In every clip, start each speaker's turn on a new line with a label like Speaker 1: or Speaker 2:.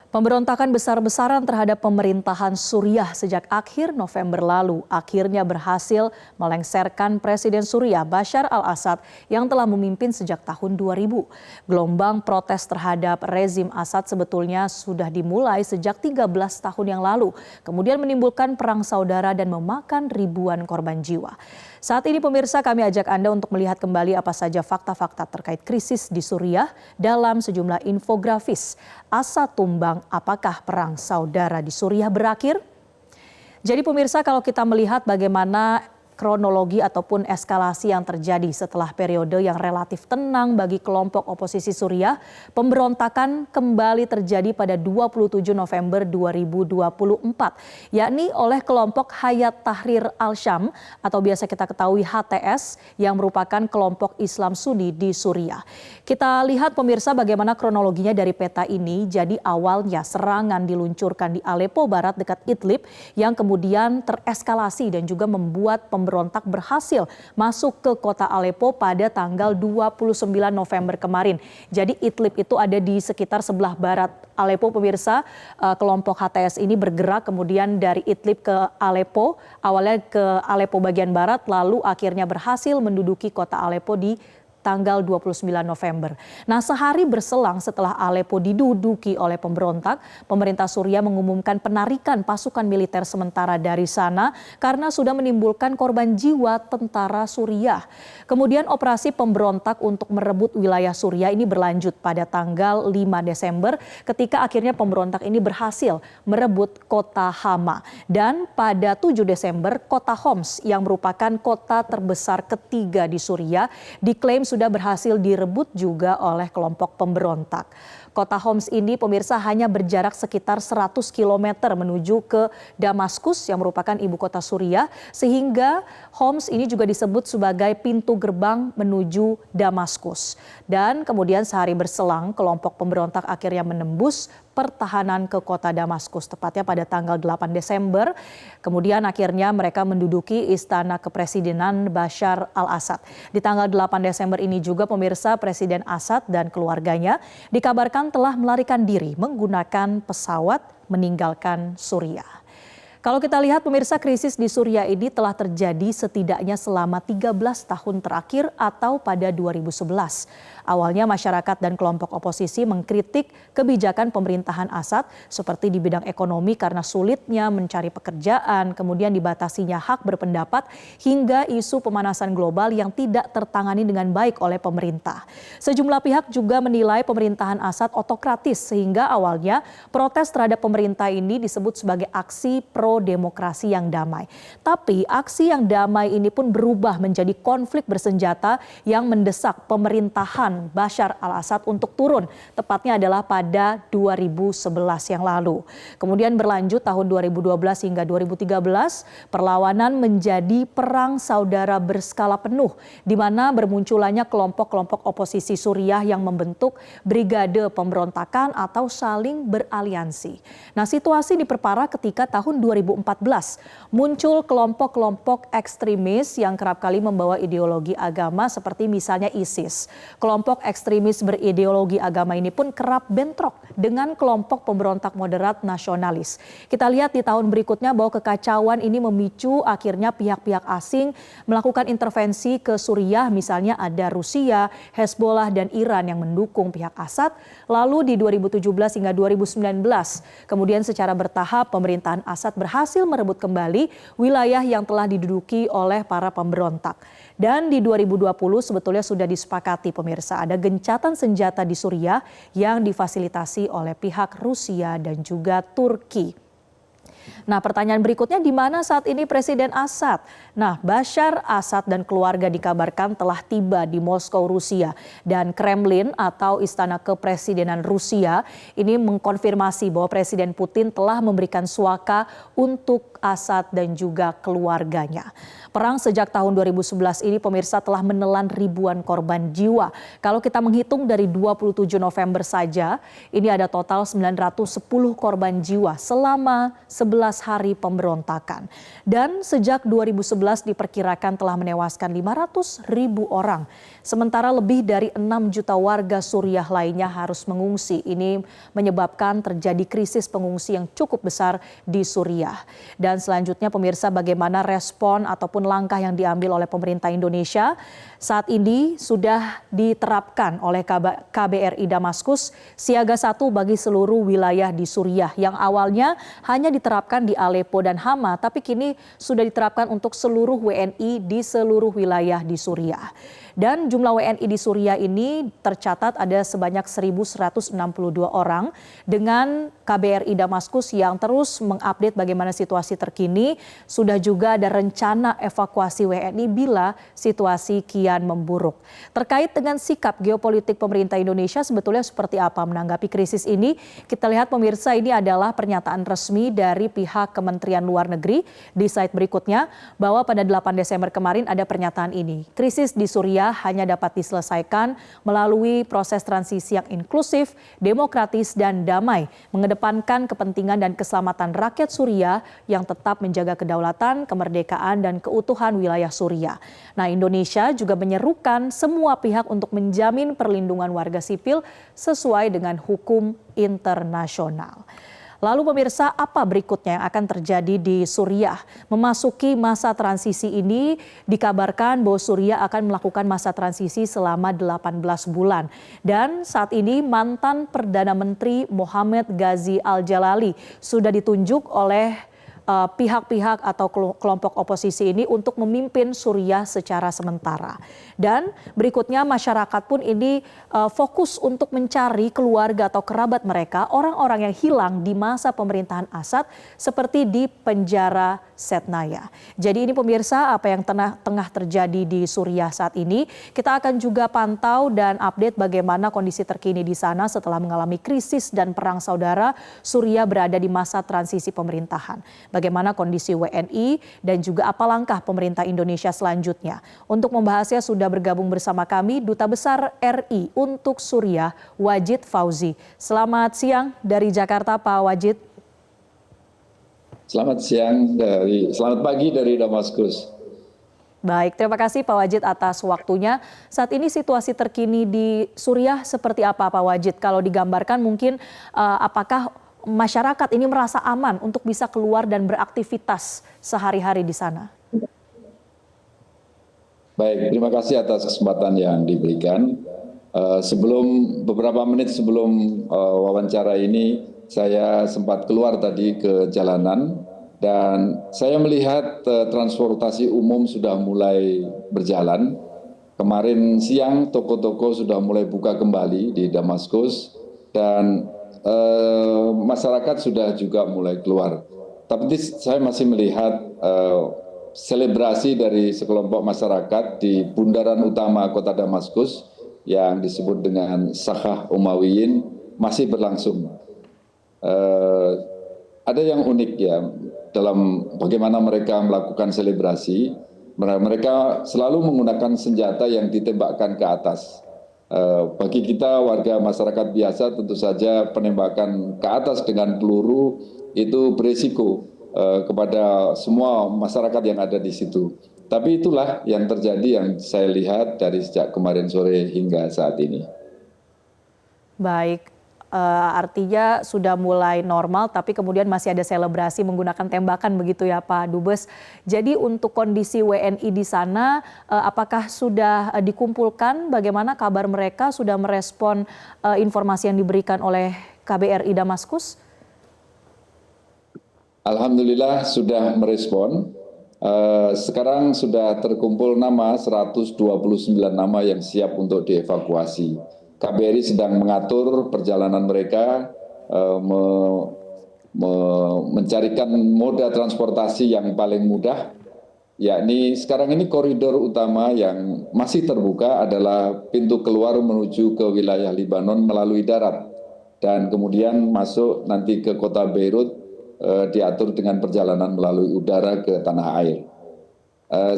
Speaker 1: Pemberontakan besar-besaran terhadap pemerintahan Suriah sejak akhir November lalu akhirnya berhasil melengsarkan Presiden Suriah Bashar al-Assad yang telah memimpin sejak tahun 2000. Gelombang protes terhadap rezim Assad sebetulnya sudah dimulai sejak 13 tahun yang lalu, kemudian menimbulkan perang saudara dan memakan ribuan korban jiwa. Saat ini pemirsa, kami ajak Anda untuk melihat kembali apa saja fakta-fakta terkait krisis di Suriah dalam sejumlah infografis. Assad tumbang, apakah perang saudara di Suriah berakhir? Jadi pemirsa, kalau kita melihat bagaimana kronologi ataupun eskalasi yang terjadi setelah periode yang relatif tenang bagi kelompok oposisi Suriah, pemberontakan kembali terjadi pada 27 November 2024, yakni oleh kelompok Hayat Tahrir al-Syam atau biasa kita ketahui HTS yang merupakan kelompok Islam Sunni di Suriah. Kita lihat pemirsa bagaimana kronologinya dari peta ini. Jadi awalnya serangan diluncurkan di Aleppo Barat dekat Idlib yang kemudian tereskalasi dan juga membuat pemberontak berhasil masuk ke kota Aleppo pada tanggal 29 November kemarin. Jadi Idlib itu ada di sekitar sebelah barat Aleppo pemirsa. Kelompok HTS ini bergerak kemudian dari Idlib ke Aleppo, awalnya ke Aleppo bagian barat, lalu akhirnya berhasil menduduki kota Aleppo di tanggal 29 November. Nah, sehari berselang setelah Aleppo diduduki oleh pemberontak, pemerintah Suriah mengumumkan penarikan pasukan militer sementara dari sana karena sudah menimbulkan korban jiwa tentara Suriah. Kemudian operasi pemberontak untuk merebut wilayah Suriah ini berlanjut pada tanggal 5 Desember ketika akhirnya pemberontak ini berhasil merebut kota Hama. Dan pada 7 Desember kota Homs yang merupakan kota terbesar ketiga di Suriah diklaim sudah berhasil direbut juga oleh kelompok pemberontak. Kota Homs ini pemirsa hanya berjarak sekitar 100 km menuju ke Damaskus yang merupakan ibu kota Suriah, sehingga Homs ini juga disebut sebagai pintu gerbang menuju Damaskus. Dan kemudian sehari berselang kelompok pemberontak akhirnya menembus pertahanan ke kota Damaskus tepatnya pada tanggal 8 Desember. Kemudian akhirnya mereka menduduki istana kepresidenan Bashar al-Assad. Di tanggal 8 Desember ini juga pemirsa, Presiden Assad dan keluarganya dikabarkan telah melarikan diri menggunakan pesawat meninggalkan Suriah. Kalau kita lihat pemirsa, krisis di Suriah ini telah terjadi setidaknya selama 13 tahun terakhir atau pada 2011. Awalnya masyarakat dan kelompok oposisi mengkritik kebijakan pemerintahan Assad seperti di bidang ekonomi karena sulitnya mencari pekerjaan, kemudian dibatasinya hak berpendapat hingga isu pemanasan global yang tidak tertangani dengan baik oleh pemerintah. Sejumlah pihak juga menilai pemerintahan Assad otokratis sehingga awalnya protes terhadap pemerintah ini disebut sebagai aksi pro-demokrasi yang damai. Tapi aksi yang damai ini pun berubah menjadi konflik bersenjata yang mendesak pemerintahan Bashar al-Assad untuk turun, tepatnya adalah pada 2011 yang lalu. Kemudian berlanjut tahun 2012 hingga 2013, perlawanan menjadi perang saudara berskala penuh, di mana bermunculannya kelompok-kelompok oposisi Suriah yang membentuk brigade pemberontakan atau saling beraliansi. Nah, situasi diperparah ketika tahun 2014 muncul kelompok-kelompok ekstremis yang kerap kali membawa ideologi agama seperti misalnya ISIS. Kelompok ekstremis berideologi agama ini pun kerap bentrok dengan kelompok pemberontak moderat nasionalis. Kita lihat di tahun berikutnya bahwa kekacauan ini memicu akhirnya pihak-pihak asing melakukan intervensi ke Suriah, misalnya ada Rusia, Hezbollah dan Iran yang mendukung pihak Assad. Lalu di 2017 hingga 2019, kemudian secara bertahap pemerintahan Assad berhasil merebut kembali wilayah yang telah diduduki oleh para pemberontak. Dan di 2020 sebetulnya sudah disepakati pemirsa, ada gencatan senjata di Suriah yang difasilitasi oleh pihak Rusia dan juga Turki. Nah, pertanyaan berikutnya, di mana saat ini Presiden Assad? Nah, Bashar Assad dan keluarga dikabarkan telah tiba di Moskow, Rusia. Dan Kremlin atau Istana Kepresidenan Rusia ini mengkonfirmasi bahwa Presiden Putin telah memberikan suaka untuk Assad dan juga keluarganya. Perang sejak tahun 2011 ini pemirsa telah menelan ribuan korban jiwa. Kalau kita menghitung dari 27 November saja, ini ada total 910 korban jiwa selama 11 hari pemberontakan. Dan sejak 2011 diperkirakan telah menewaskan 500.000 orang. Sementara lebih dari 6 juta warga Suriah lainnya harus mengungsi. Ini menyebabkan terjadi krisis pengungsi yang cukup besar di Suriah. Dan selanjutnya pemirsa, bagaimana respon ataupun langkah yang diambil oleh pemerintah Indonesia. Saat ini sudah diterapkan oleh KBRI Damaskus siaga 1 bagi seluruh wilayah di Suriah yang awalnya hanya diterapkan di Aleppo dan Hama, tapi kini sudah diterapkan untuk seluruh WNI di seluruh wilayah di Suriah. Dan jumlah WNI di Suriah ini tercatat ada sebanyak 1.162 orang dengan KBRI Damaskus yang terus mengupdate bagaimana situasi terkini. Sudah juga ada rencana evakuasi WNI bila situasi kian memburuk. Terkait dengan sikap geopolitik pemerintah Indonesia sebetulnya seperti apa menanggapi krisis ini? Kita lihat pemirsa, ini adalah pernyataan resmi dari pihak Kementerian Luar Negeri di slide berikutnya bahwa pada 8 Desember kemarin ada pernyataan ini. Krisis di Suriah hanya dapat diselesaikan melalui proses transisi yang inklusif, demokratis, dan damai, mengedepankan kepentingan dan keselamatan rakyat Suriah yang tetap menjaga kedaulatan, kemerdekaan, dan keutuhan wilayah Suriah. Nah, Indonesia juga menyerukan semua pihak untuk menjamin perlindungan warga sipil sesuai dengan hukum internasional. Lalu pemirsa, apa berikutnya yang akan terjadi di Suriah? Memasuki masa transisi ini, dikabarkan bahwa Suriah akan melakukan masa transisi selama 18 bulan. Dan saat ini mantan Perdana Menteri Mohamed Ghazi Al-Jalali sudah ditunjuk oleh pihak-pihak atau kelompok oposisi ini untuk memimpin Suriah secara sementara. Dan berikutnya masyarakat pun ini fokus untuk mencari keluarga atau kerabat mereka, orang-orang yang hilang di masa pemerintahan Assad seperti di penjara Setnaya. Jadi ini pemirsa apa yang tengah terjadi di Suriah saat ini. Kita akan juga pantau dan update bagaimana kondisi terkini di sana setelah mengalami krisis dan perang saudara. Suriah berada di masa transisi pemerintahan. Bagaimana kondisi WNI dan juga apa langkah pemerintah Indonesia selanjutnya. Untuk membahasnya sudah bergabung bersama kami Duta Besar RI untuk Suriah, Wajid Fauzi. Selamat siang dari Jakarta, Pak Wajid.
Speaker 2: Selamat pagi dari Damaskus.
Speaker 1: Baik, terima kasih Pak Wajid atas waktunya. Saat ini situasi terkini di Suriah seperti apa Pak Wajid? Kalau digambarkan mungkin apakah masyarakat ini merasa aman untuk bisa keluar dan beraktivitas sehari-hari di sana?
Speaker 2: Baik, terima kasih atas kesempatan yang diberikan. Beberapa menit sebelum wawancara ini, saya sempat keluar tadi ke jalanan dan saya melihat transportasi umum sudah mulai berjalan. Kemarin siang toko-toko sudah mulai buka kembali di Damaskus dan masyarakat sudah juga mulai keluar. Tapi saya masih melihat selebrasi dari sekelompok masyarakat di bundaran utama kota Damaskus yang disebut dengan Sakah Umayyin masih berlangsung. Ada yang unik ya dalam bagaimana mereka melakukan selebrasi. Mereka selalu menggunakan senjata yang ditembakkan ke atas. Bagi kita warga masyarakat biasa tentu saja penembakan ke atas dengan peluru itu berisiko kepada semua masyarakat yang ada di situ. Tapi itulah yang terjadi yang saya lihat dari sejak kemarin sore hingga saat ini.
Speaker 1: Baik, artinya sudah mulai normal tapi kemudian masih ada selebrasi menggunakan tembakan begitu ya Pak Dubes. Jadi untuk kondisi WNI di sana apakah sudah dikumpulkan, bagaimana kabar mereka, sudah merespon informasi yang diberikan oleh KBRI Damaskus?
Speaker 2: Alhamdulillah sudah merespon. Sekarang sudah terkumpul nama 129 nama yang siap untuk dievakuasi. KBRI sedang mengatur perjalanan mereka, mencarikan moda transportasi yang paling mudah, yakni sekarang ini koridor utama yang masih terbuka adalah pintu keluar menuju ke wilayah Libanon melalui darat, dan kemudian masuk nanti ke kota Beirut, diatur dengan perjalanan melalui udara ke tanah air.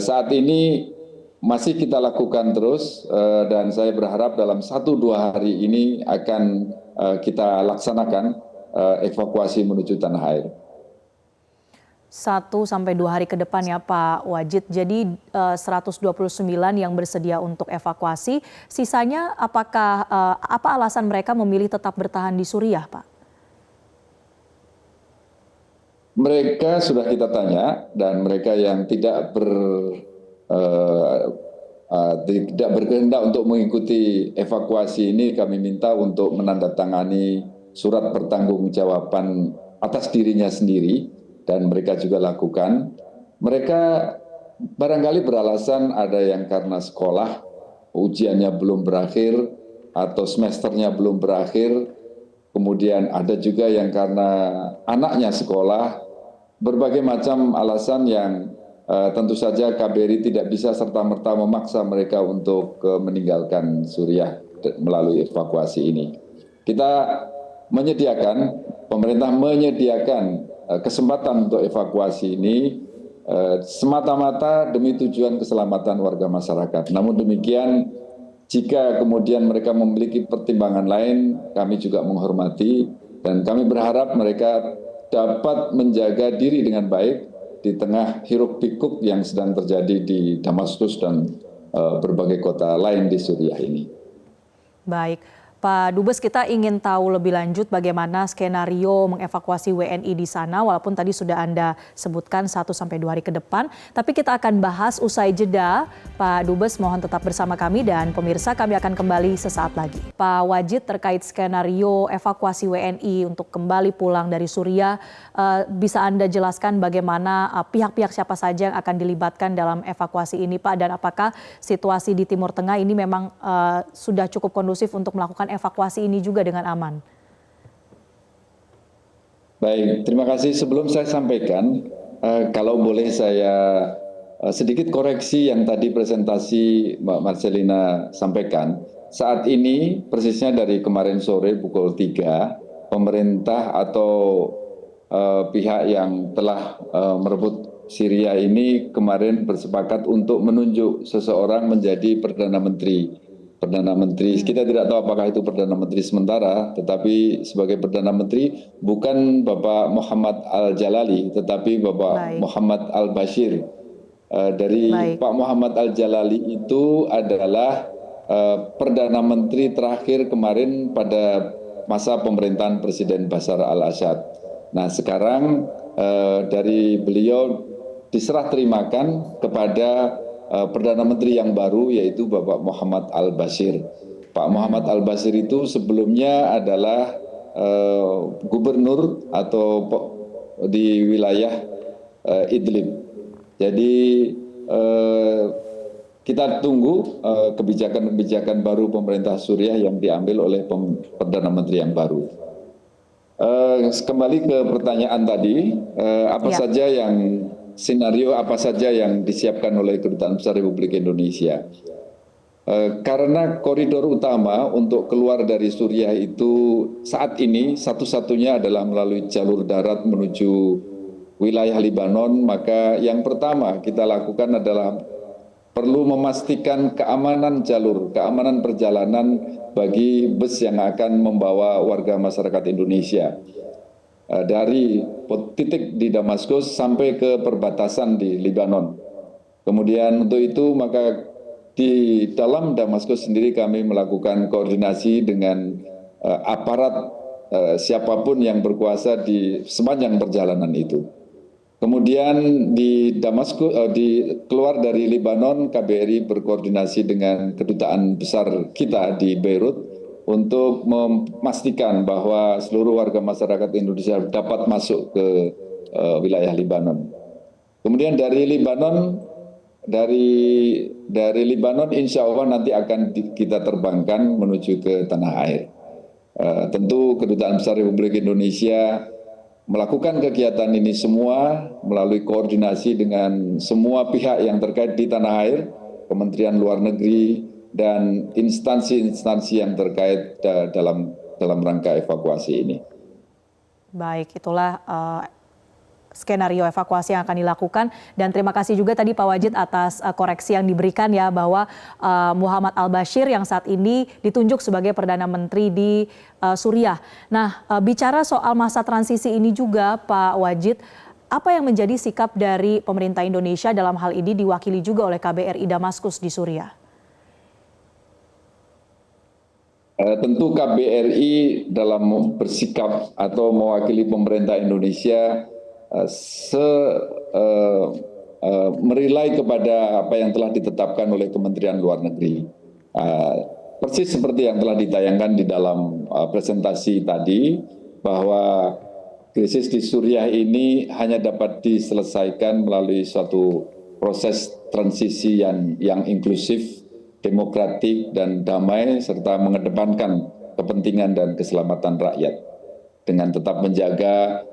Speaker 2: Saat ini masih kita lakukan terus dan saya berharap dalam 1-2 hari ini akan kita laksanakan evakuasi menuju tanah air.
Speaker 1: 1 sampai 2 hari ke depan ya Pak Wajid. Jadi 129 yang bersedia untuk evakuasi. Sisanya apakah apa alasan mereka memilih tetap bertahan di Suriah, Pak?
Speaker 2: Mereka sudah kita tanya dan mereka yang tidak berkehendak untuk mengikuti evakuasi ini kami minta untuk menandatangani surat pertanggungjawaban atas dirinya sendiri. Dan mereka juga lakukan. Mereka barangkali beralasan ada yang karena sekolah, ujiannya belum berakhir, atau semesternya belum berakhir. Kemudian ada juga yang karena anaknya sekolah, berbagai macam alasan yang tentu saja KBRI tidak bisa serta-merta memaksa mereka untuk meninggalkan Suriah melalui evakuasi ini. Kita menyediakan, pemerintah menyediakan kesempatan untuk evakuasi ini semata-mata demi tujuan keselamatan warga masyarakat. Namun demikian, jika kemudian mereka memiliki pertimbangan lain, kami juga menghormati dan kami berharap mereka dapat menjaga diri dengan baik di tengah hiruk-pikuk yang sedang terjadi di Damaskus dan berbagai kota lain di Suriah ini.
Speaker 1: Baik. Pak Dubes, kita ingin tahu lebih lanjut bagaimana skenario mengevakuasi WNI di sana, walaupun tadi sudah Anda sebutkan 1 sampai 2 hari ke depan. Tapi kita akan bahas usai jeda. Pak Dubes, mohon tetap bersama kami dan pemirsa kami akan kembali sesaat lagi. Pak Wajid, terkait skenario evakuasi WNI untuk kembali pulang dari Suriah, bisa Anda jelaskan bagaimana pihak-pihak siapa saja yang akan dilibatkan dalam evakuasi ini, Pak? Dan apakah situasi di Timur Tengah ini memang sudah cukup kondusif untuk melakukan evakuasi ini juga dengan aman?
Speaker 2: Baik, terima kasih. Sebelum saya sampaikan, kalau boleh saya sedikit koreksi yang tadi presentasi Mbak Marcelina sampaikan. Saat ini, persisnya dari kemarin sore pukul 3, pemerintah atau pihak yang telah merebut Syria ini kemarin bersepakat untuk menunjuk seseorang menjadi Perdana Menteri. Kita tidak tahu apakah itu Perdana Menteri sementara, tetapi sebagai Perdana Menteri bukan Bapak Muhammad Al-Jalali, tetapi Bapak Muhammad Al-Bashir. Pak Muhammad Al-Jalali itu adalah Perdana Menteri terakhir kemarin pada masa pemerintahan Presiden Bashar al-Assad. Nah sekarang dari beliau diserah terimakan kepada Perdana Menteri yang baru, yaitu Bapak Muhammad Al-Bashir. Pak Muhammad Al-Bashir itu sebelumnya adalah gubernur atau di wilayah Idlib. Jadi kita tunggu kebijakan-kebijakan baru pemerintah Suriah yang diambil oleh Perdana Menteri yang baru. Kembali ke pertanyaan tadi, senario apa saja yang disiapkan oleh Kedutaan Besar Republik Indonesia. Karena koridor utama untuk keluar dari Suriah itu saat ini satu-satunya adalah melalui jalur darat menuju wilayah Libanon, maka yang pertama kita lakukan adalah perlu memastikan keamanan jalur, keamanan perjalanan bagi bus yang akan membawa warga masyarakat Indonesia dari titik di Damaskus sampai ke perbatasan di Libanon. Kemudian untuk itu maka di dalam Damaskus sendiri kami melakukan koordinasi dengan aparat siapapun yang berkuasa di sepanjang perjalanan itu. Kemudian di Damaskus, keluar dari Libanon, KBRI berkoordinasi dengan kedutaan besar kita di Beirut untuk memastikan bahwa seluruh warga masyarakat Indonesia dapat masuk ke wilayah Libanon. Kemudian dari Libanon insya Allah nanti akan kita terbangkan menuju ke tanah air. Tentu Kedutaan Besar Republik Indonesia melakukan kegiatan ini semua melalui koordinasi dengan semua pihak yang terkait di tanah air, Kementerian Luar Negeri, dan instansi-instansi yang terkait dalam rangka evakuasi ini.
Speaker 1: Baik, itulah skenario evakuasi yang akan dilakukan. Dan terima kasih juga tadi Pak Wajid atas koreksi yang diberikan ya, bahwa Muhammad Al-Bashir yang saat ini ditunjuk sebagai Perdana Menteri di Suriah. Nah, bicara soal masa transisi ini juga Pak Wajid, Apa yang menjadi sikap dari pemerintah Indonesia dalam hal ini diwakili juga oleh KBRI Damaskus di Suriah?
Speaker 2: Tentu KBRI dalam bersikap atau mewakili pemerintah Indonesia merilai kepada apa yang telah ditetapkan oleh Kementerian Luar Negeri. Persis seperti yang telah ditayangkan di dalam presentasi tadi, bahwa krisis di Suriah ini hanya dapat diselesaikan melalui suatu proses transisi yang inklusif, demokratik, dan damai, serta mengedepankan kepentingan dan keselamatan rakyat dengan tetap menjaga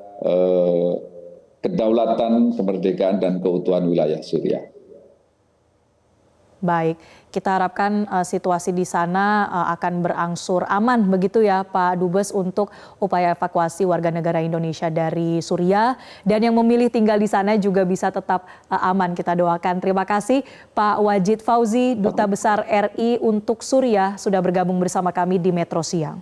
Speaker 2: kedaulatan, kemerdekaan, dan keutuhan wilayah Suriah.
Speaker 1: Baik, kita harapkan situasi di sana akan berangsur aman begitu ya Pak Dubes untuk upaya evakuasi warga negara Indonesia dari Suriah, dan yang memilih tinggal di sana juga bisa tetap aman, kita doakan. Terima kasih Pak Wajid Fauzi, Duta Besar RI untuk Suriah, sudah bergabung bersama kami di Metro Siang.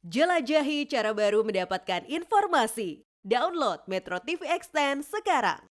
Speaker 3: Jelajahi cara baru mendapatkan informasi. Download Metro TV Extend sekarang.